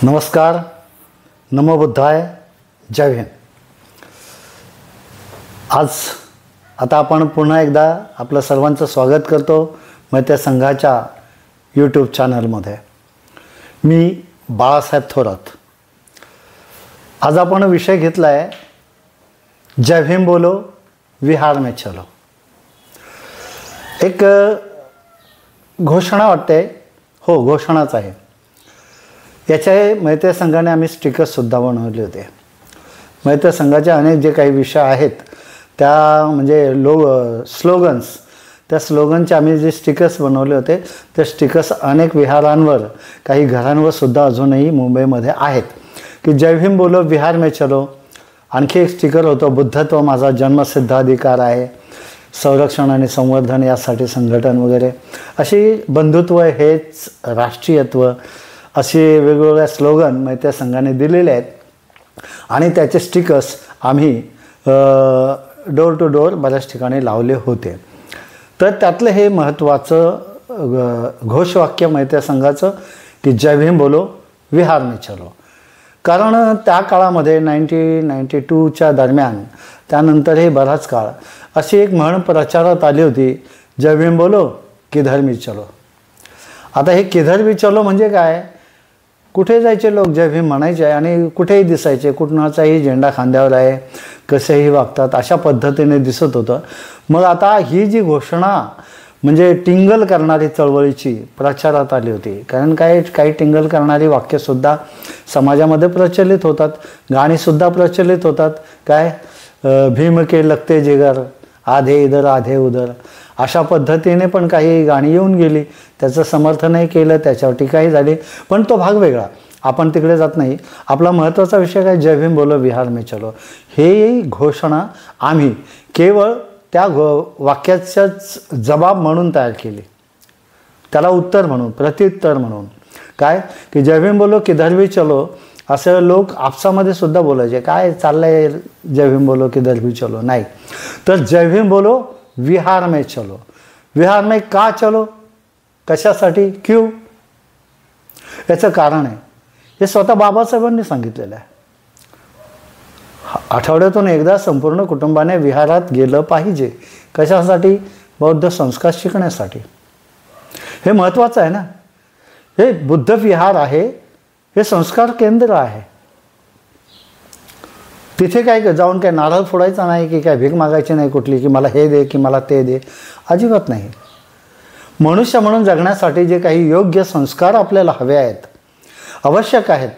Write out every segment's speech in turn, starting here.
नमस्कार, नमो बुद्धाय, जय हिंद। आज आता आपण पुन्हा एकदा आपलं सर्वांचं स्वागत करतो मैत्री संघाच्या यूट्यूब चॅनलमध्ये। मी बाळासाहेब थोरात। आज आपण विषय घेतला आहे जय भीम बोलो विहार में चलो। एक घोषणा वाटते, हो घोषणाच आहे। याच्या मैत्री संघाने आम्ही स्टिकर्ससुद्धा बनवले होते। मैत्री संघाचे अनेक जे काही विषय आहेत त्या म्हणजे स्लोगन्स, त्या स्लोगनचे आम्ही जे स्टिकर्स बनवले होते ते स्टिकर्स अनेक विहारांवर, काही घरांवर सुद्धा अजूनही मुंबईमध्ये आहेत की जय भीम बोलो विहार में चलो। आणखी एक स्टिकर होतं बुद्धत्व माझा जन्मसिद्धाधिकार आहे, संरक्षण आणि संवर्धन यासाठी संघटन वगैरे, अशी बंधुत्व हेच राष्ट्रीयत्व, असे वेगवेगळ्या स्लोगन मैत्री संघाने दिलेले आहेत आणि त्याचे स्टिकर्स आम्ही डोर टू डोर बऱ्याच ठिकाणी लावले होते। तर त्यातलं हे महत्त्वाचं घोषवाक्य मैत्री संघाचं की जय भीम बोलो विहार में चलो। कारण त्या काळामध्ये 1992च्या दरम्यान, त्यानंतरही बराच काळ अशी एक म्हण प्रचारात आली होती, जय भीम बोलो किधर भी चलो। आता हे किधर भी चलो म्हणजे काय? कुठे जायचे लोक जय भीम म्हणायचे आणि कुठेही दिसायचे, कुणाचाही झेंडा खांद्यावर आहे, कसेही वागतात अशा पद्धतीने दिसत होतं। मग आता ही जी घोषणा म्हणजे टिंगल करणारी चळवळीची प्रचारात आली होती। कारण काही टिंगल करणारी वाक्यसुद्धा समाजामध्ये प्रचलित होतात, गाणीसुद्धा प्रचलित होतात। काय भीम के लगते जिगर, आधे इधर आधे उधर, अशा पद्धतीने पण काही गाणी येऊन गेली। त्याचं समर्थनही केलं, त्याच्यावर टीकाही झाली, पण तो भाग वेगळा, आपण तिकडे जात नाही। आपला महत्त्वाचा विषय काय, जय भीम बोलो विहार में चलो। हे घोषणा आम्ही केवळ त्या वाक्याचाच जबाब म्हणून तयार केली, त्याला उत्तर म्हणून, प्रत्युत्तर म्हणून। काय की जय भीम बोलो किधर भी चलो असं लोक आपसामध्ये सुद्धा बोलायचे, काय चाललंय जय भीम बोलो किधर भी चलो, नाही तर जय भीम बोलो विहार में चलो। विहार में का चलो, कशासाठी, क्यों? याचं कारण आहे, हे स्वतः बाबासाहेबांनी सांगितलेलं आहे। आठवड्यातून एकदा संपूर्ण कुटुंबाने विहारात गेलं पाहिजे। कशासाठी? बौद्ध संस्कार शिकण्यासाठी। हे महत्त्वाचं आहे ना। हे बुद्ध विहार आहे, हे संस्कार केंद्र आहे। तिथे काय जाऊन काय नारळ फोडायचा नाही, की काय भीक मागायची नाही कुठली, की मला हे दे की मला ते दे, अजिबात नाही। मनुष्य म्हणून जगण्यासाठी जे काही योग्य संस्कार आपल्याला हवे आहेत, आवश्यक आहेत,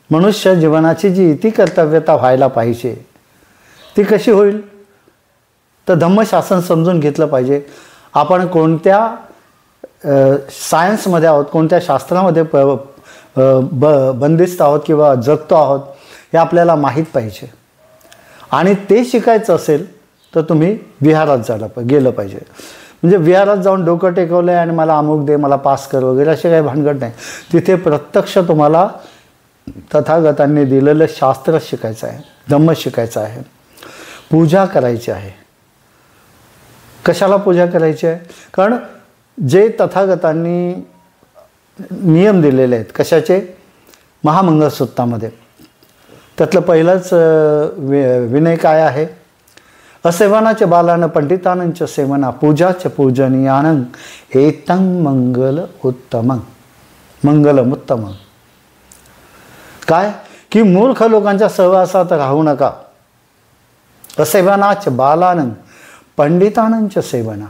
मनुष्य जीवनाची जी इति कर्तव्यता व्हायला पाहिजे ती कशी होईल? तर धम्मशासन समजून घेतलं पाहिजे। आपण कोणत्या सायन्समध्ये आहोत, कोणत्या शास्त्रामध्ये बंदिस्त आहोत किंवा जगतो आहोत हे आपल्याला माहीत पाहिजे। आणि ते शिकायचं असेल तर तुम्ही विहारात गेलं पाहिजे। म्हणजे विहारात जाऊन डोकं टेकवलं आहे आणि मला अमुक दे, मला पास कर वगैरे असे काही भानगड नाही। तिथे प्रत्यक्ष तुम्हाला तथागतांनी दिलेलं शास्त्र शिकायचं आहे, धम्म शिकायचं आहे, पूजा करायची आहे। कशाला पूजा करायची आहे? कारण जे तथागतांनी नियम दिलेले आहेत, कशाचे? महामंगलसूत्रामध्ये त्यातलं पहिलंच विनय काय आहे? असेवनाचे बालान पंडितानंच सेवना, पूजाच पूजनीयानं एतं मंगल उत्तमं, मंगलम उत्तमं। काय की मूर्ख लोकांच्या सहवासात राहू नका। असेवनाच बालानं पंडितानंच सेवना,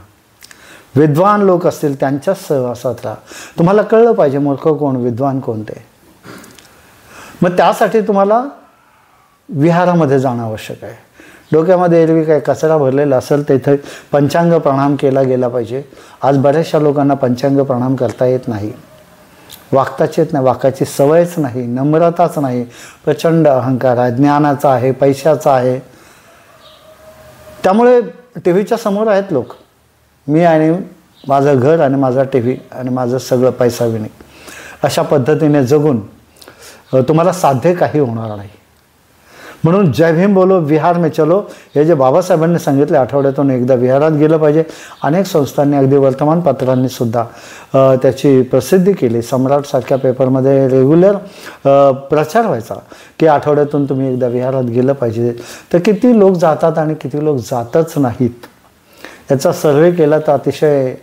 विद्वान लोक असतील त्यांच्याच सहवासात राहा। तुम्हाला कळलं पाहिजे मूर्ख कोण, विद्वान कोणते। मग त्यासाठी तुम्हाला विहारामध्ये जाणं आवश्यक आहे। डोक्यामध्ये एरवी काही कचरा भरलेला असेल तेथे पंचांग प्रणाम केला गेला पाहिजे। आज बऱ्याचशा लोकांना पंचांग प्रणाम करता येत नाही, वागताच येत नाही, वाकायची सवयच नाही, नम्रताच नाही, प्रचंड अहंकार आहे, ज्ञानाचा आहे, पैशाचा आहे। त्यामुळे टी व्हीच्या समोर आहेत लोक, मी आणि माझं घर आणि माझा टी व्ही आणि माझं सगळं पैसा विणे, अशा पद्धतीने जगून तुम्हाला साध्य काही होणार नाही। म्हणून जय भीम बोलो विहार में चलो हे जे बाबासाहेबांनी सांगितले, आठवड्यातून एकदा विहारात गेलं पाहिजे. अनेक संस्थांनी अगदी वर्तमानपत्रांनी सुद्धा त्याची प्रसिद्धी केली. सम्राटसारख्या पेपरमध्ये रेग्युलर प्रचार व्हायचा की आठवड्यातून तुम्ही एकदा विहारात गेलं पाहिजे. तर किती लोक जातात आणि किती लोक जातच नाहीत याचा सर्वे केला तर अतिशय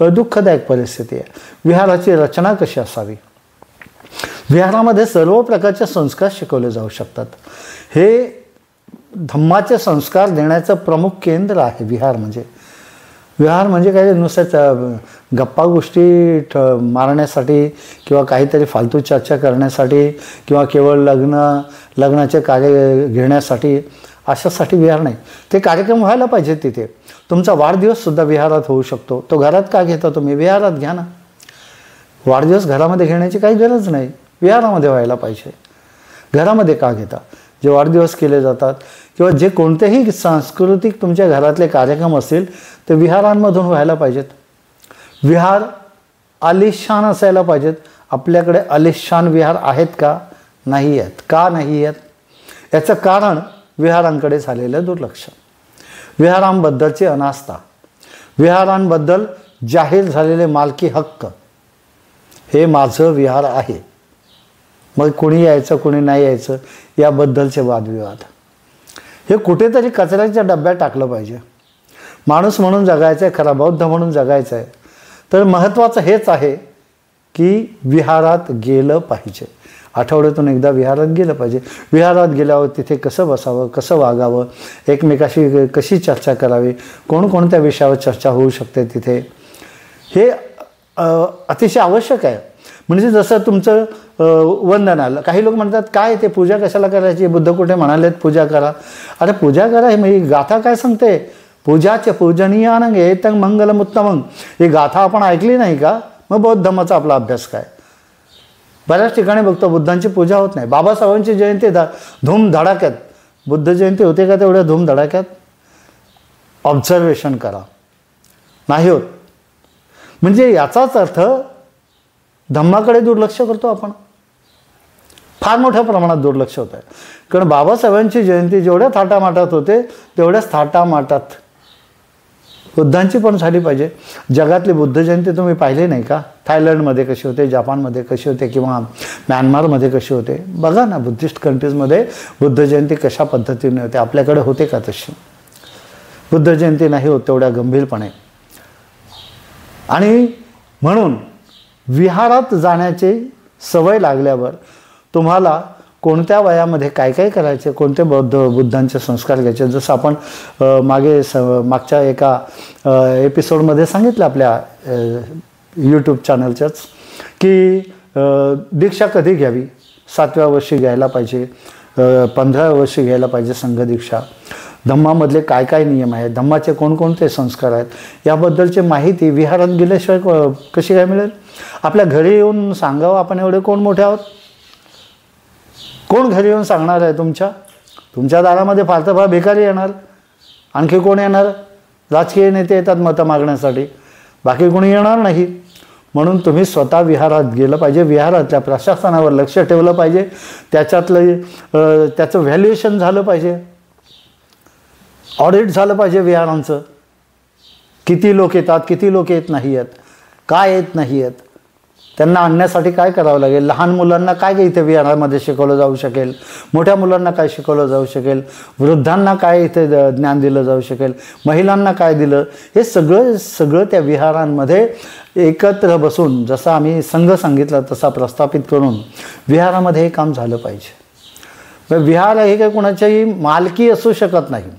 दुःखदायक परिस्थिती आहे. विहाराची रचना कशी असावी? विहारामध्ये सर्व प्रकारचे संस्कार शिकवले जाऊ शकतात. हे धम्माचे संस्कार देण्याचं प्रमुख केंद्र आहे विहार म्हणजे. विहार म्हणजे काय नुसत्याच गप्पा गोष्टी मारण्यासाठी किंवा काहीतरी फालतू चर्चा करण्यासाठी किंवा केवळ लग्नाचे कार्य घेण्यासाठी अशासाठी विहार नाही. ते कार्यक्रम व्हायला पाहिजेत तिथे. तुमचा वाढदिवससुद्धा विहारात होऊ शकतो. तो घरात का घेता तुम्ही? विहारात घ्या ना. वाढदिवस घरामध्ये घेण्याची काही गरज नाही, विहारामध्ये व्हायला पाहिजे. घरामध्ये का घेता? जे वाढदिवस केले जातात किंवा जे कोणतेही सांस्कृतिक तुमच्या घरातले कार्यक्रम असतील ते विहारांमधून व्हायला पाहिजेत. विहार आलिशान असायला पाहिजेत. आपल्याकडे आलिशान विहार आहेत का? नाही आहेत. का नाही आहेत? याचं कारण विहारांकडे झालेलं दुर्लक्ष, विहारांबद्दलची अनास्था, विहारांबद्दल जाहीर झालेले मालकी हक्क. हे माझं विहार आहे, मग कुणी यायचं कुणी नाही यायचं याबद्दलचे वादविवाद हे कुठेतरी कचऱ्याच्या डब्यात टाकलं पाहिजे. माणूस म्हणून जगायचं आहे, खरा बौद्ध म्हणून जगायचं आहे. तर महत्त्वाचं हेच आहे की विहारात गेलं पाहिजे. आठवड्यातून एकदा विहारात गेलं पाहिजे. विहारात गेल्यावर तिथे कसं बसावं, कसं वागावं, एकमेकाशी कशी चर्चा करावी, कोणकोणत्या विषयावर चर्चा होऊ शकते तिथे, हे अतिशय आवश्यक आहे. म्हणजे जसं तुमचं वंदन आलं, काही लोक म्हणतात काय ते पूजा कशाला करायची, बुद्ध कुठे म्हणालेत पूजा करा. अरे पूजा करा, हे मी गाथा काय सांगते, पूजाचे पूजनीयानं एतं मंगलमुत्तमं. ही गाथा आपण ऐकली नाही का? मग बौद्ध धर्माचा आपला अभ्यास काय? बऱ्याच ठिकाणी बघतो बुद्धांची पूजा होत नाही. बाबासाहेबांची जयंती धूमधडाक्यात, बुद्ध जयंती होते का तेवढ्या धूमधडाक्यात? ऑब्झर्वेशन करा, नाही होत. म्हणजे याचाच अर्थ धम्माकडे दुर्लक्ष करतो आपण, फार मोठ्या प्रमाणात दुर्लक्ष होत आहे. कारण बाबासाहेबांची जयंती जेवढ्या थाटामाटात होते तेवढ्याच थाटामाटात बुद्धांची पण झाली पाहिजे. जगातली बुद्ध जयंती तुम्ही पाहिली नाही का? थायलंडमध्ये कशी होते, जपानमध्ये कशी होते किंवा म्यानमारमध्ये कशी होते? बघा ना, बुद्धिस्ट कंट्रीजमध्ये बुद्ध जयंती कशा पद्धतीने होते. आपल्याकडे होते का तशी? बुद्ध जयंती नाही होत तेवढ्या गंभीरपणे. आणि म्हणून विहारात जाण्याची सवय लागल्यावर तुम्हाला कोणत्या वयामध्ये काय काय करायचे, कोणते बुद्धांचे संस्कार घ्यायचे, जसं आपण मागच्या एका एपिसोडमध्ये सांगितलं आपल्या यूट्यूब चॅनलच्याच की दीक्षा कधी घ्यावी. 7व्या वर्षी घ्यायला पाहिजे, 15व्या वर्षी घ्यायला पाहिजे संघदीक्षा. धम्मामधले काय काय नियम आहेत, धम्माचे कोणकोणते संस्कार आहेत याबद्दलची माहिती विहारात गेल्याशिवाय कशी काय मिळेल? आपल्या घरी येऊन सांगावं आपण एवढे कोण मोठे आहोत? कोण घरी येऊन सांगणार आहे? तुमच्या दारामध्ये फार तर फार भिकारी येणार, आणखी कोण येणार? राजकीय नेते येतात मतं मागण्यासाठी, बाकी कोणी येणार नाही. म्हणून तुम्ही स्वतः विहारात गेलं पाहिजे. विहारातल्या प्रशासनावर लक्ष ठेवलं पाहिजे. त्याचं व्हॅल्युएशन झालं पाहिजे, ऑडिट झालं पाहिजे विहारांचं. किती लोक येतात, किती लोक येत नाही आहेत, काय येत नाही आहेत, त्यांना आणण्यासाठी काय करावं लागेल, लहान मुलांना काय इथे विहारामध्ये शिकवलं जाऊ शकेल, मोठ्या मुलांना काय शिकवलं जाऊ शकेल, वृद्धांना काय इथे ज्ञान दिलं जाऊ शकेल, महिलांना काय दिलं, हे सगळं त्या विहारांमध्ये एकत्र बसून जसं आम्ही संघ सांगितला तसा प्रस्थापित करून विहारामध्ये हे काम झालं पाहिजे. विहार हे काही कोणाच्याही मालकी असू शकत नाही,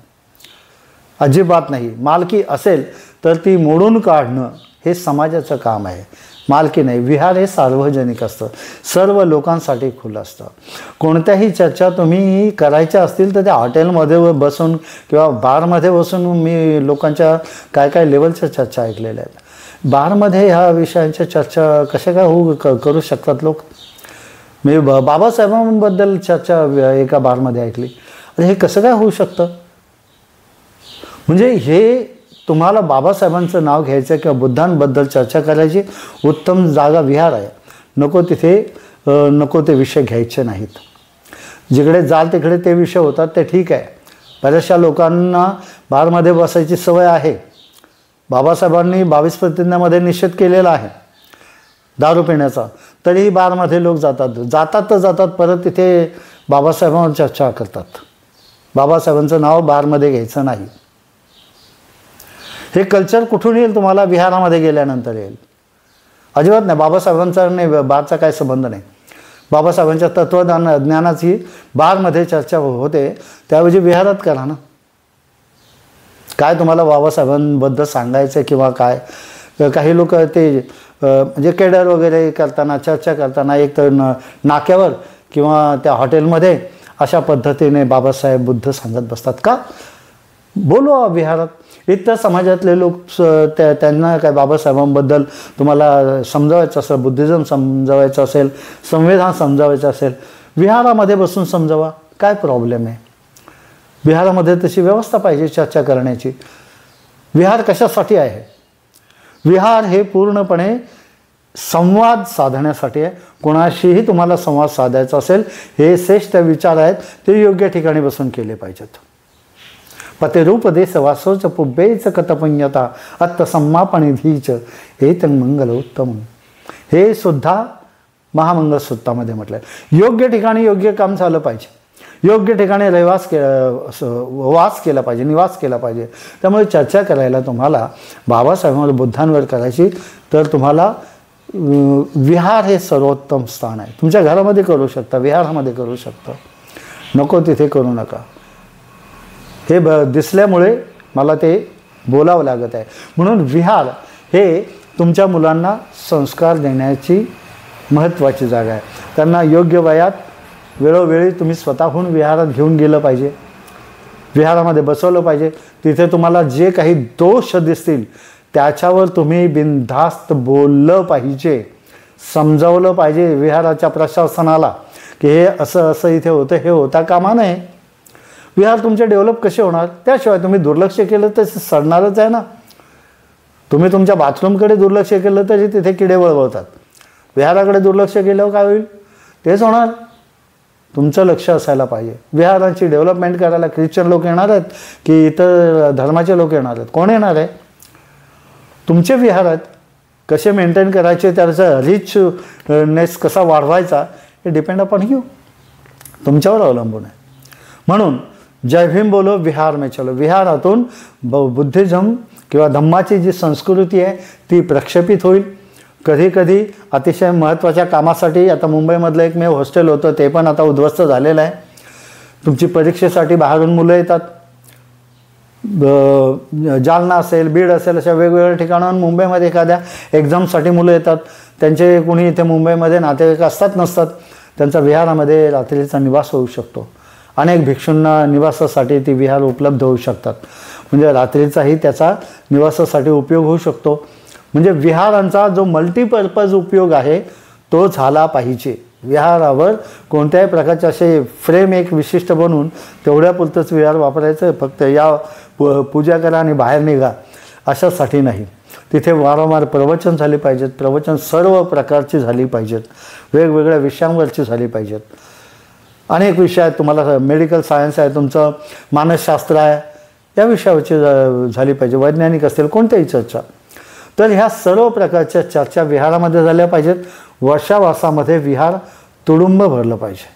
अजिबात नाही. मालकी असेल तर ती मोडून काढणं हे समाजाचं काम आहे, मालकी नाही. विहार हे सार्वजनिक असतं, सर्व लोकांसाठी खुलं असतं. कोणत्याही चर्चा तुम्ही करायच्या असतील तर त्या हॉटेलमध्ये बसून किंवा बारमध्ये बसून मी लोकांच्या काय काय लेवलच्या चर्चा ऐकलेल्या आहेत. बारमध्ये ह्या विषयांच्या चर्चा कशा काय करू शकतात लोक? मी बाबासाहेबांबद्दल चर्चा एका बारमध्ये ऐकली. अरे हे कसं काय होऊ शकतं? म्हणजे हे तुम्हाला बाबासाहेबांचं नाव घ्यायचं किंवा बुद्धांबद्दल चर्चा करायची उत्तम जागा विहार आहे. नको ते विषय घ्यायचे नाहीत. जिकडे जाल तिकडे ते विषय होतात ते ठीक आहे. बऱ्याचशा लोकांना बारमध्ये बसायची सवय आहे. बाबासाहेबांनी 22 प्रतिज्ञामध्ये निषेध केलेला आहे दारू पिण्याचा, तरीही बारमध्ये लोक जातात परत तिथे बाबासाहेबांवर चर्चा करतात. बाबासाहेबांचं नाव बारमध्ये घ्यायचं नाही. हे कल्चर कुठून येईल तुम्हाला? विहारामध्ये गेल्यानंतर येईल. अजिबात नाही. बाबासाहेबांचा नाही बारचा काय संबंध नाही. बाबासाहेबांच्या ज्ञानाची बारमध्ये चर्चा होते, त्याऐवजी विहारात करा ना. काय तुम्हाला बाबासाहेबांबद्दल सांगायचं किंवा काय? काही लोक ते म्हणजे केडर वगैरे करताना चर्चा करताना एक तर नाक्यावर किंवा त्या हॉटेलमध्ये अशा पद्धतीने बाबासाहेब बुद्ध सांगत बसतात. का? बोलवा विहारात. इतर समाजातले लोक त्यांना काय बाबासाहेबांबद्दल तुम्हाला समजावायचं असेल, बुद्धिझम समजावायचं असेल, संविधान समजावायचं असेल, विहारामध्ये बसून समजावा. काय प्रॉब्लेम आहे? विहारामध्ये तशी व्यवस्था पाहिजे चर्चा करण्याची. विहार कशासाठी आहे? विहार हे पूर्णपणे संवाद साधण्यासाठी आहे. कोणाशीही तुम्हाला संवाद साधायचा असेल, हे श्रेष्ठ विचार आहेत, ते योग्य ठिकाणी बसून केले पाहिजेत. पतेरूपदेश वासोच पुब्बेच कतपुण्यता अत्तसम्मापनिधीच एत मंगल उत्तम. हे सुद्धा महामंगलसूत्रामध्ये म्हटलं आहे. योग्य ठिकाणी योग्य काम झालं पाहिजे. योग्य ठिकाणी वास केला पाहिजे, निवास केला पाहिजे. त्यामुळे चर्चा करायला तुम्हाला बाबासाहेबांवर बुद्धांवर करायची तर तुम्हाला विहार हे सर्वोत्तम स्थान आहे. तुमच्या घरामध्ये करू शकता, विहारामध्ये करू शकता. नको तिथे करू नका. हे दिसल्यामुळे मला ते बोलावं लागत आहे. म्हणून विहार हे तुमच्या मुलांना संस्कार देण्याची महत्त्वाची जागा आहे. त्यांना योग्य वयात वेळोवेळी तुम्ही स्वतःहून विहारात घेऊन गेलं पाहिजे, विहारामध्ये बसवलं पाहिजे. तिथे तुम्हाला जे काही दोष दिसतील त्याच्यावर तुम्ही बिनधास्त बोललं पाहिजे, समजावलं पाहिजे विहाराच्या प्रशासनाला की हे असं असं इथे होतं, हे होता कामा नये. विहार तुमचे डेव्हलप कसे होणार? त्याशिवाय तुम्ही दुर्लक्ष केलं तर सडणारच आहे ना. तुम्ही तुमच्या बाथरूमकडे दुर्लक्ष केलं तरी तिथे किडे वळवतात. विहाराकडे दुर्लक्ष केल्यावर काय होईल? तेच होणार. तुमचं लक्ष असायला पाहिजे. विहाराची डेव्हलपमेंट करायला ख्रिश्चन लोक येणार आहेत की इतर धर्माचे लोक येणार आहेत? कोण येणार आहे? तुमचे विहार आहेत. कसे मेंटेन करायचे, त्याचा रिचनेस कसा वाढवायचा, हे डिपेंड अपॉन यू, तुमच्यावर अवलंबून आहे. म्हणून जय भीम बोलो विहार में चलो. विहारातून बुद्धिझम किंवा धम्माची जी संस्कृती आहे ती प्रक्षेपित होईल. कधी कधी अतिशय महत्त्वाच्या कामासाठी, आता मुंबईमधलं एकमेव हॉस्टेल होतं ते पण आता उद्ध्वस्त झालेलं आहे. तुमची परीक्षेसाठी बाहेरून मुलं येतात. जालना असेल, बीड असेल, अशा वेगवेगळ्या ठिकाणाहून मुंबईमध्ये एखाद्या एक्झामसाठी मुलं येतात. त्यांचे कोणी इथे मुंबईमध्ये नातेवाईक असतात नसतात, त्यांचा विहारामध्ये रात्रीचा निवास होऊ शकतो. अनेक भिक्षूंना निवासासाठी ती विहार उपलब्ध होऊ शकतात. म्हणजे रात्रीचाही त्याचा निवासासाठी उपयोग होऊ शकतो. म्हणजे विहारांचा जो मल्टीपर्पज उपयोग आहे तो झाला पाहिजे. विहारावर कोणत्याही प्रकारचे असे फ्रेम एक विशिष्ट बनवून तेवढ्यापुरतंच विहार वापरायचं, फक्त या पूजा करा आणि बाहेर निघा अशासाठी नाही. तिथे वारंवार प्रवचन झाली पाहिजेत. प्रवचन सर्व प्रकारची झाली पाहिजेत, वेगवेगळ्या विषयांवरची झाली पाहिजेत. अनेक विषय आहेत. तुम्हाला मेडिकल सायन्स आहे, तुमचं मानसशास्त्र आहे, या विषयावरची झाली पाहिजे. वैज्ञानिक असतील, कोणत्याही चर्चा. तर ह्या सर्व प्रकारच्या चर्चा विहारामध्ये झाल्या पाहिजेत. वर्षावासामध्ये विहार तुडुंब भरलं पाहिजे.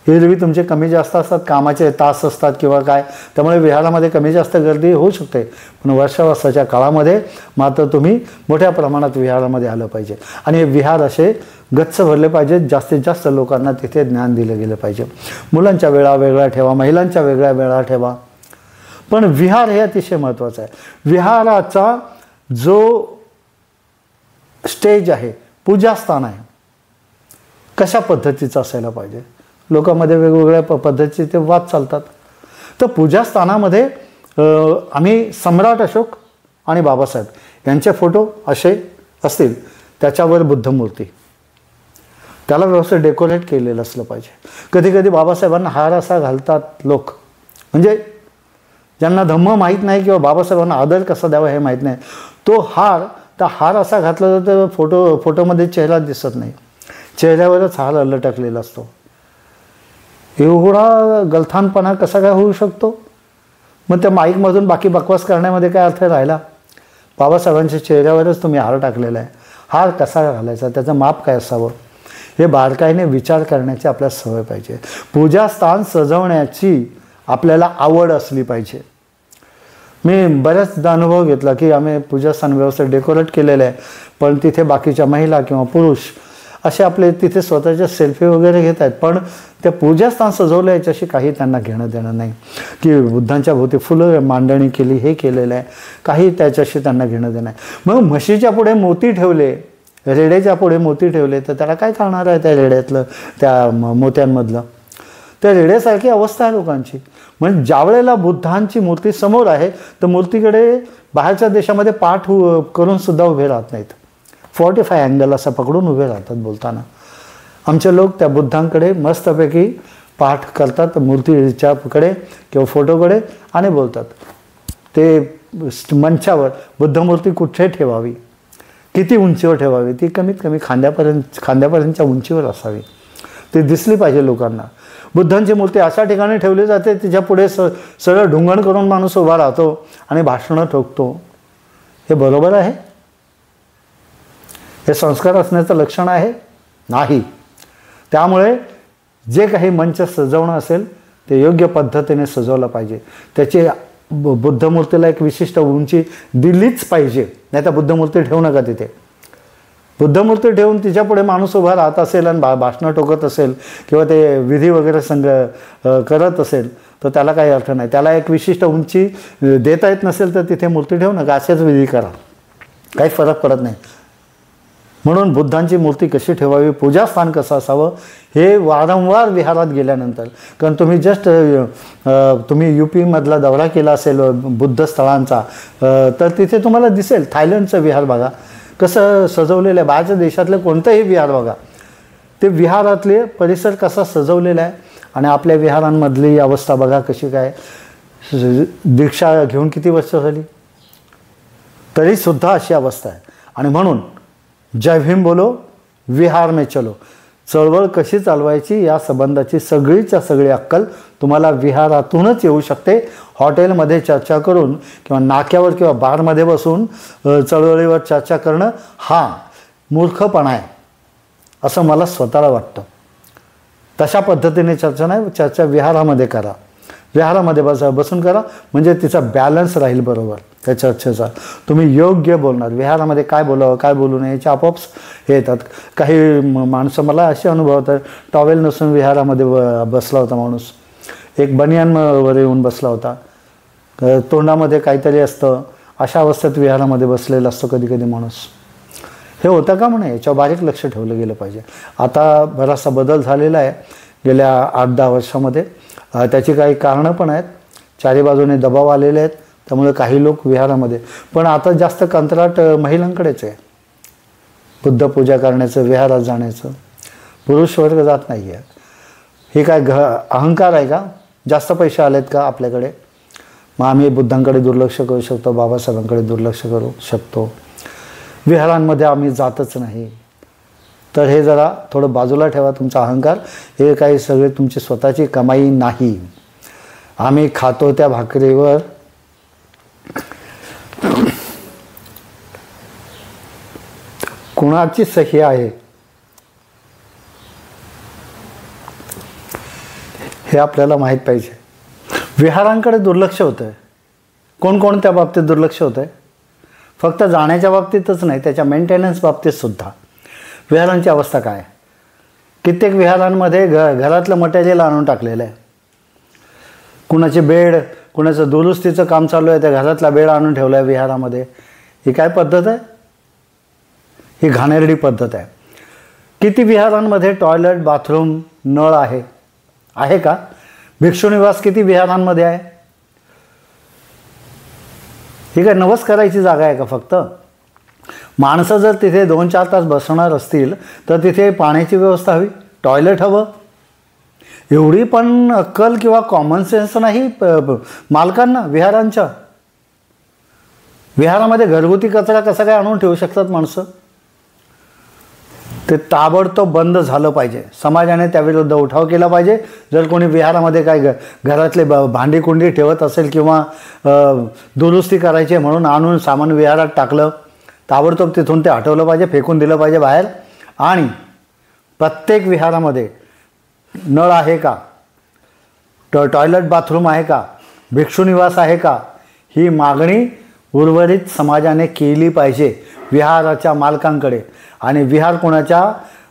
एरवी तुमचे कमी जास्त असतात, कामाचे तास असतात किंवा काय, त्यामुळे विहारामध्ये कमी जास्त गर्दी होऊ शकते. पण वर्षावासाच्या काळामध्ये मात्र तुम्ही मोठ्या प्रमाणात विहारामध्ये आलं पाहिजे. आणि विहार असे गच्च भरले पाहिजेत. जास्तीत जास्त लोकांना तिथे ज्ञान दिलं गेलं पाहिजे. मुलांच्या वेळा वेगळ्या ठेवा, महिलांच्या वेगळ्या वेळा ठेवा. पण विहार हे अतिशय महत्त्वाचं आहे. विहाराचा जो स्टेज आहे, पूजास्थान आहे, कशा पद्धतीचं असायला पाहिजे? लोकांमध्ये वेगवेगळ्या पद्धतीचे ते वाद चालतात. तर पूजास्थानामध्ये आम्ही सम्राट अशोक आणि बाबासाहेब यांचे फोटो असे असतील, त्याच्यावर बुद्धमूर्ती, त्याला व्यवस्थित डेकोरेट केलेलं असलं पाहिजे. कधी कधी बाबासाहेबांना हार असा घालतात लोक, म्हणजे ज्यांना धम्म माहीत नाही किंवा बाबासाहेबांना आदर कसा द्यावा हे माहीत नाही. तो हार असा घातला तर फोटोमध्ये चेहरा दिसत नाही, चेहऱ्यावरच हार लटकलेला असतो. एवढा गलथानपणा कसा काय होऊ शकतो? मग त्या माईकमधून बाकी बकवास करण्यामध्ये काय अर्थ राहिला? बाबासाहेबांच्या चेहऱ्यावरच तुम्ही हार टाकलेला आहे. हार कसा घालायचा, त्याचं माप काय असावं, हे बारकाईने विचार करण्याची आपल्याला सवय पाहिजे. पूजास्थान सजवण्याची आपल्याला आवड असली पाहिजे. मी बऱ्याचदा अनुभव घेतला की आम्ही पूजास्थान व्यवस्थित डेकोरेट केलेलं आहे, पण तिथे बाकीच्या महिला किंवा पुरुष असे आपले तिथे स्वतःच्या सेल्फी वगैरे घेत आहेत, पण त्या पूजास्थान सजवलं याच्याशी काही त्यांना घेणं देणं नाही. की बुद्धांच्या भोवती फुलं मांडणी केली, हे केलेलं आहे, काही त्याच्याशी त्यांना घेणं देणं नाही. मग म्हशीच्या पुढे मोती ठेवले, रेड्याच्या पुढे मोती ठेवले, तर त्याला काय करणार आहे त्या रेड्यातलं, त्या मोत्यांमधलं? त्या रेड्यासारखी अवस्था आहे लोकांची. म्हणजे ज्यावेळेला बुद्धांची मूर्ती समोर आहे तर मूर्तीकडे बाहेरच्या देशामध्ये पाठ करून सुद्धा उभे राहत नाहीत. 45 अँगल असं पकडून उभे राहतात बोलताना. आमचे लोक त्या बुद्धांकडे मस्तपैकी पाठ करतात मूर्तीच्याकडे किंवा फोटोकडे आणि बोलतात. ते मंचावर बुद्धमूर्ती कुठे ठेवावी, किती उंचीवर ठेवावी, ती कमीत कमी खांद्यापर्यंतच्या उंचीवर असावी, ती दिसली पाहिजे लोकांना. बुद्धांची मूर्ती अशा ठिकाणी ठेवली जाते तिच्या पुढे सरळ ढुंगण करून माणूस उभा राहतो आणि भाषणं ठोकतो. हे बरोबर आहे? हे संस्कार असण्याचं लक्षण आहे? नाही. त्यामुळे जे काही मंच सजवणं असेल ते योग्य पद्धतीने सजवलं पाहिजे. त्याची बुद्धमूर्तीला एक विशिष्ट उंची दिलीच पाहिजे, नाही तर बुद्धमूर्ती ठेवू नका तिथे. बुद्धमूर्ती ठेवून तिच्या पुढे माणूस उभा राहत असेल आणि भाषणं टोकत असेल किंवा ते विधी वगैरे करत असेल तर त्याला काही अर्थ नाही. त्याला एक विशिष्ट उंची देता येत नसेल तर तिथे मूर्ती ठेवू नका, असेच विधी करा, काही फरक पडत नाही. म्हणून बुद्धांची मूर्ती कशी ठेवावी, पूजास्थान कसं असावं, हे वारंवार विहारात गेल्यानंतर, कारण तुम्ही UP-मधला दौरा केला असेल बुद्ध स्थळांचा, तर तिथे तुम्हाला दिसेल थायलंडचं विहार बघा कसं सजवलेलं आहे. बाहेरच्या देशातलं कोणतंही विहार बघा, ते विहारातले परिसर कसा सजवलेला आहे. आणि आपल्या विहारांमधली अवस्था बघा कशी काय. दीक्षा घेऊन किती वर्ष झाली तरीसुद्धा अशी अवस्था आहे. आणि म्हणून जय भीम बोलो, विहार में चलो. चळवळ कशी चालवायची या संबंधाची सगळीच्या सगळी अक्कल तुम्हाला विहारातूनच येऊ शकते. हॉटेलमध्ये चर्चा करून किंवा नाक्यावर किंवा बारमध्ये बसून चळवळीवर चर्चा करणं हा मूर्खपणा आहे असं मला स्वतःला वाटतं. तशा पद्धतीने चर्चा नाही, चर्चा विहारामध्ये करा. विहारामध्ये बसून करा, म्हणजे तिचा बॅलन्स राहील बरोबर त्या चर्चेचा. तुम्ही योग्य बोलणार. विहारामध्ये काय बोलावं काय बोलू नये याचे आपोआप हे येतात. काही माणसं मला असे अनुभव होतात, टॉवेल नसून विहारामध्ये बसला होता माणूस, एक बनियानवर येऊन बसला होता, तोंडामध्ये काहीतरी असतं, अशा अवस्थेत विहारामध्ये बसलेला असतो कधी कधी माणूस. हे होतं का म्हणे, याच्यावर बारीक लक्ष ठेवलं गेलं पाहिजे. आता बराचसा बदल झालेला आहे गेल्या 8-10 वर्षामध्ये. त्याची काही कारणं पण आहेत. चारी बाजूने दबाव आलेले आहेत, त्यामुळे काही लोक विहारामध्ये, पण आता जास्त कंत्राट महिलांकडेच आहे बुद्ध पूजा करण्याचं, विहारात जाण्याचं. पुरुष वर्ग जात नाही आहे. हे काय अहंकार आहे का? जास्त पैसे आलेत का आपल्याकडे, मग आम्ही बुद्धांकडे दुर्लक्ष करू शकतो, बाबासाहेबांकडे दुर्लक्ष करू शकतो, विहारांमध्ये आम्ही जातच नाही. तर हे जरा थोडं बाजूला ठेवा तुमचा अहंकार. हे काही सगळे तुमची स्वतःची कमाई नाही. आम्ही खातो त्या भाकरीवर कुणाची सही आहे हे आपल्याला माहीत पाहिजे. विहारांकडे दुर्लक्ष होतं आहे. कोणकोणत्या बाबतीत दुर्लक्ष होतं आहे? फक्त जाण्याच्या बाबतीतच नाही, त्याच्या मेंटेनन्स बाबतीत सुद्धा. विहारांची अवस्था काय? कित्येक विहारांमध्ये घरातलं मटेरियल आणून टाकलेलं आहे. कुणाची बेड, कुणाचं दुरुस्तीचं काम चालू आहे, त्या घरातला बेड आणून ठेवला आहे विहारामध्ये. ही काय पद्धत आहे? ही घाणेरडी पद्धत आहे. किती विहारांमध्ये टॉयलेट, बाथरूम, नळ आहे का? भिक्षुनिवास किती विहारांमध्ये आहे? ही काय नवस करायची जागा आहे का फक्त? माणसं जर तिथे 2-4 तास बसणार असतील तर तिथे पाण्याची व्यवस्था हवी, टॉयलेट हवं. एवढी पण अक्कल किंवा कॉमन सेन्स नाही मालकांना विहारांच्या. विहारामध्ये घरगुती कचरा कसा काय आणून ठेवू शकतात माणसं? ते ताबडतोब बंद झालं पाहिजे. समाजाने त्याविरुद्ध उठाव केला पाहिजे. जर कोणी विहारामध्ये काय घरातले भांडी कुंडी ठेवत असेल किंवा दुरुस्ती करायची म्हणून आणून सामान विहारात टाकलं, ताबडतोब तिथून ते हटवलं पाहिजे, फेकून दिलं पाहिजे बाहेर. आणि प्रत्येक विहारामध्ये नळ आहे का, टॉयलेट बाथरूम आहे का, भिक्षुनिवास आहे का, ही मागणी उर्वरित समाजाने केली पाहिजे विहाराच्या मालकांकडे. आणि विहार कोणाच्या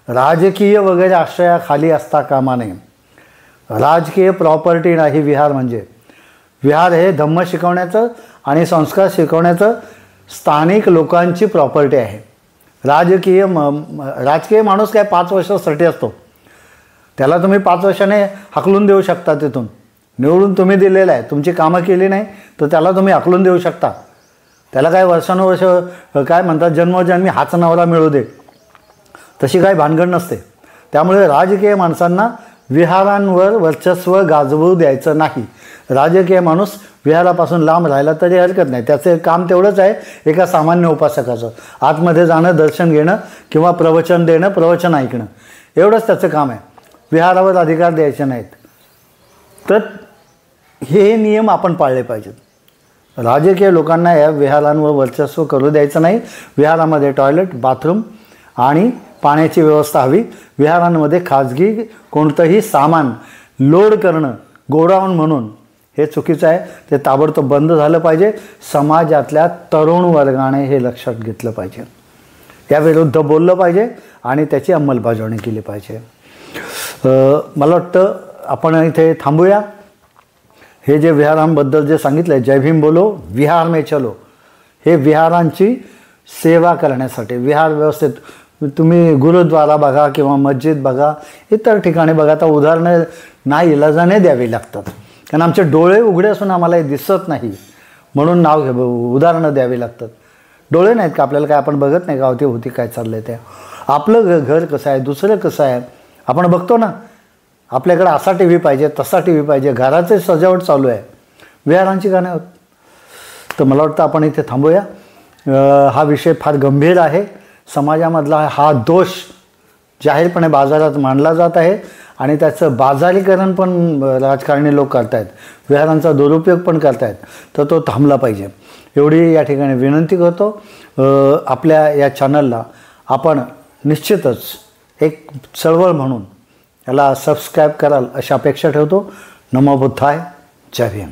राजकीय वगैरे आश्रयाखाली असता कामा नये. राजकीय प्रॉपर्टी नाही विहार म्हणजे. विहार हे धम्म शिकवण्याचं आणि संस्कार शिकवण्याचं स्थानिक लोकांची प्रॉपर्टी आहे. राजकीय माणूस काय 5 वर्षासाठी असतो. त्याला तुम्ही 5 वर्षाने हाकलून देऊ शकता. तिथून निवडून तुम्ही दिलेलं आहे, तुमची कामं केली नाही तर त्याला तुम्ही हाकलून देऊ शकता. त्याला काय वर्षानुवर्ष काय म्हणतात जन्मोजन्मी हाच नवरा मिळू दे, तशी काही भानगड नसते. त्यामुळे राजकीय माणसांना विहारांवर वर्चस्व गाजवू द्यायचं नाही. राजकीय माणूस विहारापासून लांब राहिला तरी हरकत नाही. त्याचं काम तेवढंच आहे एका सामान्य उपासकाचं, आतमध्ये जाणं, दर्शन घेणं किंवा प्रवचन देणं, प्रवचन ऐकणं, एवढंच त्याचं काम आहे. विहारावर अधिकार द्यायचे नाहीत. तर हे नियम आपण पाळले पाहिजेत. राजकीय लोकांना या विहारांवर वर्चस्व करू द्यायचं नाही. विहारामध्ये टॉयलेट, बाथरूम आणि पाण्याची व्यवस्था हवी. विहारांमध्ये खाजगी कोणतंही सामान लोड करणं गोडाऊन म्हणून हे चुकीचं आहे. ते ताबडतोब बंद झालं पाहिजे. समाजातल्या तरुण वर्गाने हे लक्षात घेतलं पाहिजे, याविरुद्ध बोललं पाहिजे आणि त्याची अंमलबजावणी केली पाहिजे. मला वाटतं आपण इथे थांबूया. हे जे विहारांबद्दल जे सांगितलं आहे, जय भीम बोलो विहार में चलो, हे विहारांची सेवा करण्यासाठी. विहार व्यवस्थेत तुम्ही गुरुद्वारा बघा किंवा मस्जिद बघा, इतर ठिकाणी बघा, तर उदाहरणं नाही इलाजाने द्यावी लागतात. कारण आमचे डोळे उघडे असून आम्हाला हे दिसत नाही म्हणून उदाहरणं द्यावी लागतात. डोळे नाहीत का आपल्याला, काय आपण बघत नाही का होती काय चाललं आहे. ते आपलं घर कसं आहे, दुसरं कसं आहे आपण बघतो ना. आपल्याकडे असा टी व्ही पाहिजे, तसा टी व्ही पाहिजे, घराचे सजावट चालू आहे, विहारांची का नाही होत. तर मला वाटतं आपण इथे थांबूया. हा विषय फार गंभीर आहे. समाजामधला हा दोष जाहीरपणे बाजारात मांडला जात आहे आणि त्याचं बाजारीकरण पण राजकारणी लोक करत आहेत, विहारांचा दुरुपयोग पण करत आहेत. तर तो थांबला पाहिजे एवढी या ठिकाणी विनंती करतो. आपल्या या चॅनलला आपण निश्चितच एक चळवळ म्हणून याला सबस्क्राईब कराल अशी अपेक्षा ठेवतो. नमो बुद्धाय. जय भीम.